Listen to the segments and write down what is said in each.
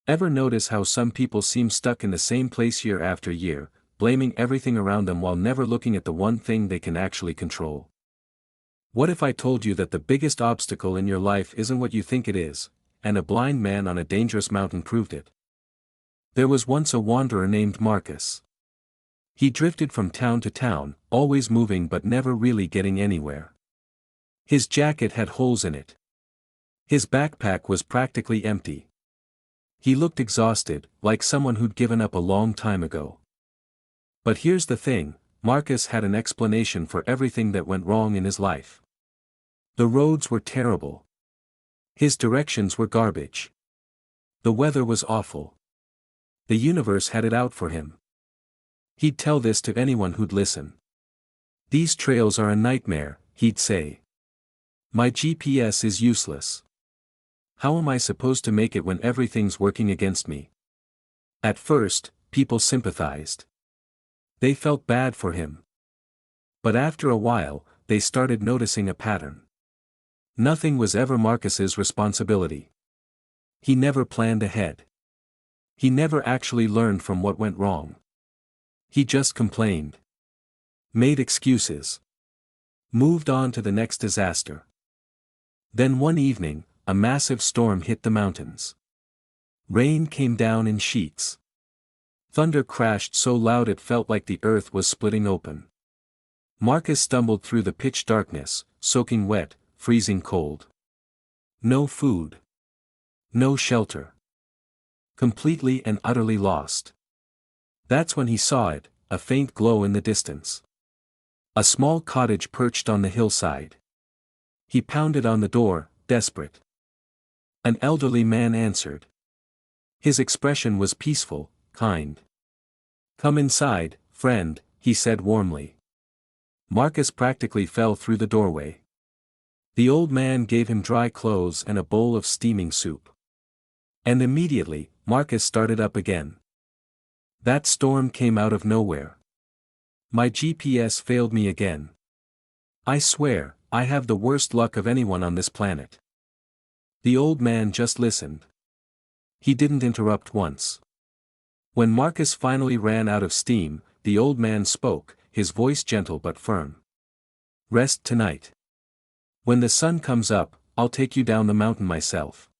Ever notice how some people seem stuck in the same place year after year, blaming everything around them while never looking at the one thing they can actually control? What if I told you that the biggest obstacle in your life isn't what you think it is, and a blind man on a dangerous mountain proved it? There was once a wanderer named Marcus. He drifted from town to town, always moving but never really getting anywhere. His jacket had holes in it. His backpack was practically empty. He looked exhausted, like someone who'd given up a long time ago. But here's the thing, Marcus had an explanation for everything that went wrong in his life. The roads were terrible. His directions were garbage. The weather was awful. The universe had it out for him. He'd tell this to anyone who'd listen. "These trails are a nightmare," he'd say. "My GPS is useless. How am I supposed to make it when everything's working against me?" At first, people sympathized. They felt bad for him. But after a while, they started noticing a pattern. Nothing was ever Marcus's responsibility. He never planned ahead. He never actually learned from what went wrong. He just complained. Made excuses. Moved on to the next disaster. Then one evening, a massive storm hit the mountains. Rain came down in sheets. Thunder crashed so loud it felt like the earth was splitting open. Marcus stumbled through the pitch darkness, soaking wet, freezing cold. No food. No shelter. Completely and utterly lost. That's when he saw it, a faint glow in the distance. A small cottage perched on the hillside. He pounded on the door, desperate. An elderly man answered. His expression was peaceful, kind. "Come inside, friend," he said warmly. Marcus practically fell through the doorway. The old man gave him dry clothes and a bowl of steaming soup. And immediately, Marcus started up again. "That storm came out of nowhere. My GPS failed me again. I swear, I have the worst luck of anyone on this planet." The old man just listened. He didn't interrupt once. When Marcus finally ran out of steam, the old man spoke, his voice gentle but firm. "Rest tonight. When the sun comes up, I'll take you down the mountain myself.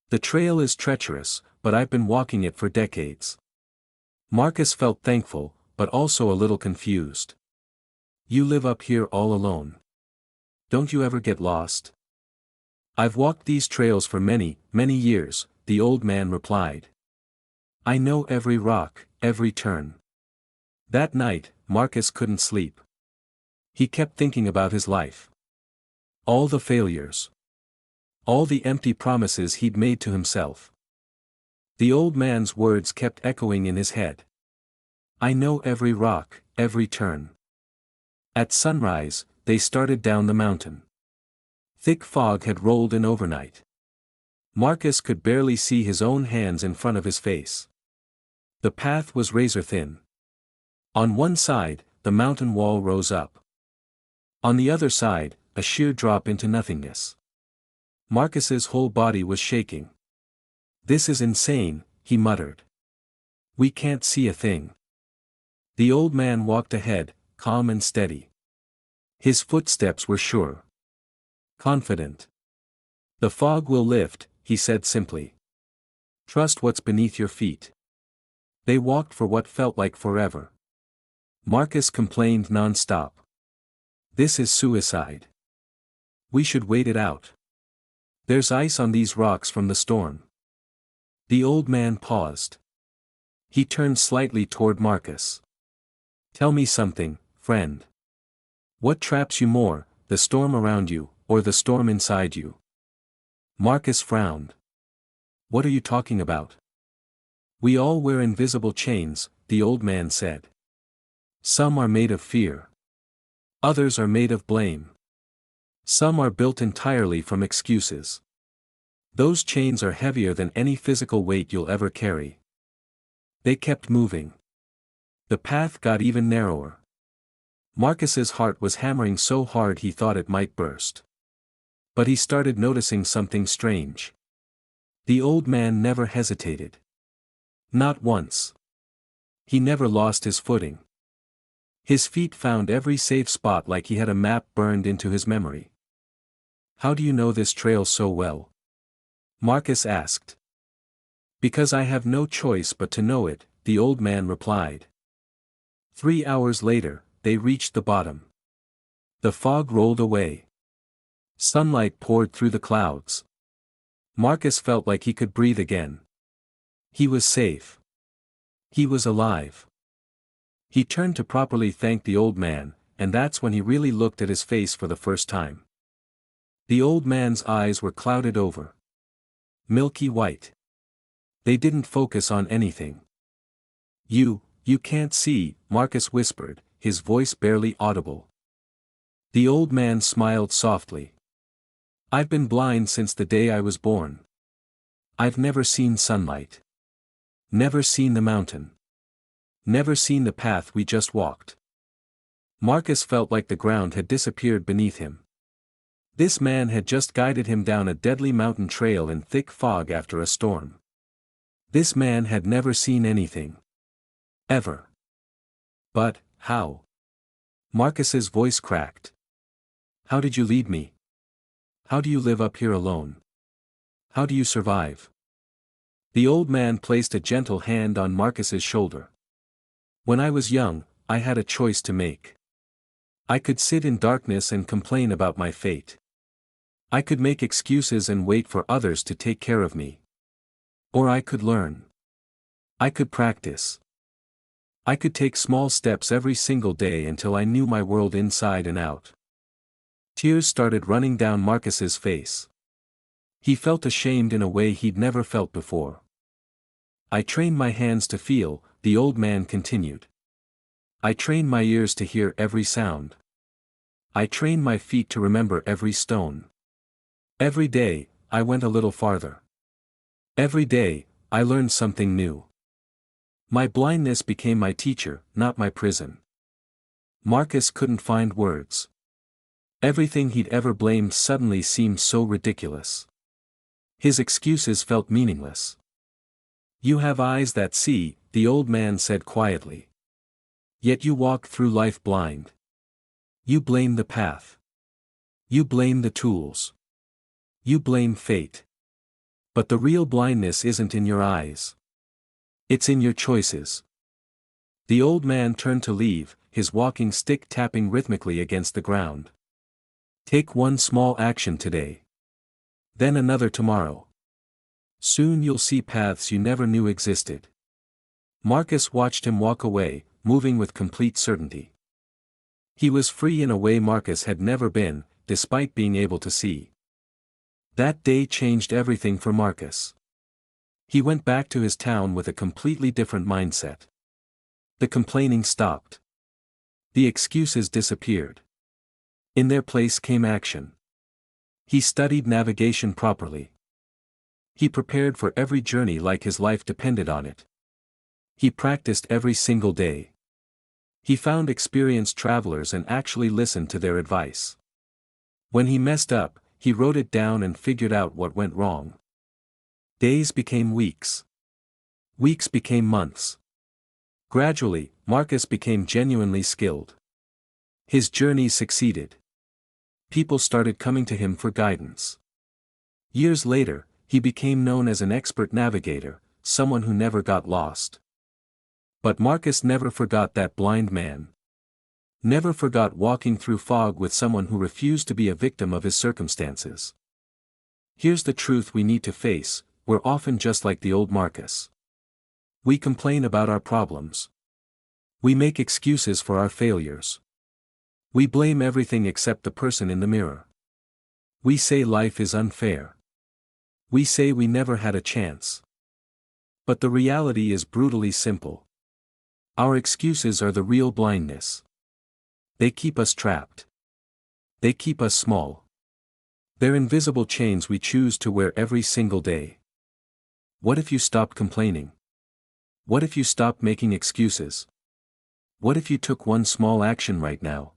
The trail is treacherous, but I've been walking it for decades." Marcus felt thankful, but also a little confused. "You live up here all alone. Don't you ever get lost?" "I've walked these trails for many, many years," the old man replied. "I know every rock, every turn." That night, Marcus couldn't sleep. He kept thinking about his life. All the failures. All the empty promises he'd made to himself. The old man's words kept echoing in his head. "I know every rock, every turn." At sunrise, they started down the mountain. Thick fog had rolled in overnight. Marcus could barely see his own hands in front of his face. The path was razor thin. On one side, the mountain wall rose up. On the other side, a sheer drop into nothingness. Marcus's whole body was shaking. "This is insane," he muttered. "We can't see a thing." The old man walked ahead, calm and steady. His footsteps were sure. Confident. "The fog will lift," he said simply. "Trust what's beneath your feet." They walked for what felt like forever. Marcus complained non-stop. "This is suicide. We should wait it out. There's ice on these rocks from the storm." The old man paused. He turned slightly toward Marcus. "Tell me something, friend. What traps you more, the storm around you, or the storm inside you?" Marcus frowned. "What are you talking about?" "We all wear invisible chains," the old man said. "Some are made of fear. Others are made of blame. Some are built entirely from excuses. Those chains are heavier than any physical weight you'll ever carry." They kept moving. The path got even narrower. Marcus's heart was hammering so hard he thought it might burst. But he started noticing something strange. The old man never hesitated. Not once. He never lost his footing. His feet found every safe spot like he had a map burned into his memory. "How do you know this trail so well?" Marcus asked. "Because I have no choice but to know it," the old man replied. 3 hours later, they reached the bottom. The fog rolled away. Sunlight poured through the clouds. Marcus felt like he could breathe again. He was safe. He was alive. He turned to properly thank the old man, and that's when he really looked at his face for the first time. The old man's eyes were clouded over. Milky white. They didn't focus on anything. You can't see," Marcus whispered, his voice barely audible. The old man smiled softly. "I've been blind since the day I was born. I've never seen sunlight. Never seen the mountain. Never seen the path we just walked." Marcus felt like the ground had disappeared beneath him. This man had just guided him down a deadly mountain trail in thick fog after a storm. This man had never seen anything. Ever. "But, how?" Marcus's voice cracked. "How did you lead me? How do you live up here alone? How do you survive?" The old man placed a gentle hand on Marcus's shoulder. "When I was young, I had a choice to make. I could sit in darkness and complain about my fate. I could make excuses and wait for others to take care of me. Or I could learn. I could practice. I could take small steps every single day until I knew my world inside and out." Tears started running down Marcus's face. He felt ashamed in a way he'd never felt before. "I trained my hands to feel," the old man continued. "I trained my ears to hear every sound. I trained my feet to remember every stone. Every day, I went a little farther. Every day, I learned something new. My blindness became my teacher, not my prison." Marcus couldn't find words. Everything he'd ever blamed suddenly seemed so ridiculous. His excuses felt meaningless. "You have eyes that see," the old man said quietly. "Yet you walk through life blind. You blame the path. You blame the tools. You blame fate. But the real blindness isn't in your eyes. It's in your choices." The old man turned to leave, his walking stick tapping rhythmically against the ground. "Take one small action today. Then another tomorrow. Soon you'll see paths you never knew existed." Marcus watched him walk away, moving with complete certainty. He was free in a way Marcus had never been, despite being able to see. That day changed everything for Marcus. He went back to his town with a completely different mindset. The complaining stopped. The excuses disappeared. In their place came action. He studied navigation properly. He prepared for every journey like his life depended on it. He practiced every single day. He found experienced travelers and actually listened to their advice. When he messed up, he wrote it down and figured out what went wrong. Days became weeks. Weeks became months. Gradually, Marcus became genuinely skilled. His journey succeeded. People started coming to him for guidance. Years later, he became known as an expert navigator, someone who never got lost. But Marcus never forgot that blind man. Never forgot walking through fog with someone who refused to be a victim of his circumstances. Here's the truth we need to face: we're often just like the old Marcus. We complain about our problems. We make excuses for our failures. We blame everything except the person in the mirror. We say life is unfair. We say we never had a chance. But the reality is brutally simple. Our excuses are the real blindness. They keep us trapped. They keep us small. They're invisible chains we choose to wear every single day. What if you stopped complaining? What if you stopped making excuses? What if you took one small action right now?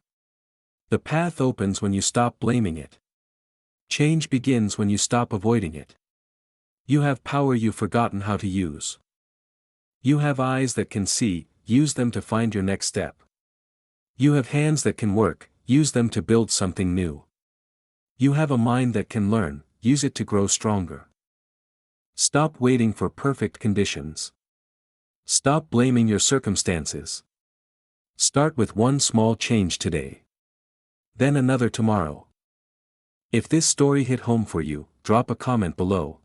The path opens when you stop blaming it. Change begins when you stop avoiding it. You have power you've forgotten how to use. You have eyes that can see, use them to find your next step. You have hands that can work, use them to build something new. You have a mind that can learn, use it to grow stronger. Stop waiting for perfect conditions. Stop blaming your circumstances. Start with one small change today. Then another tomorrow. If this story hit home for you, drop a comment below.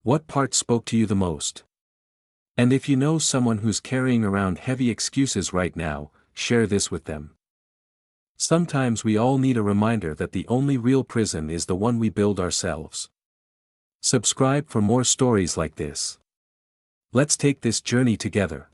What part spoke to you the most? And if you know someone who's carrying around heavy excuses right now, share this with them. Sometimes we all need a reminder that the only real prison is the one we build ourselves. Subscribe for more stories like this. Let's take this journey together.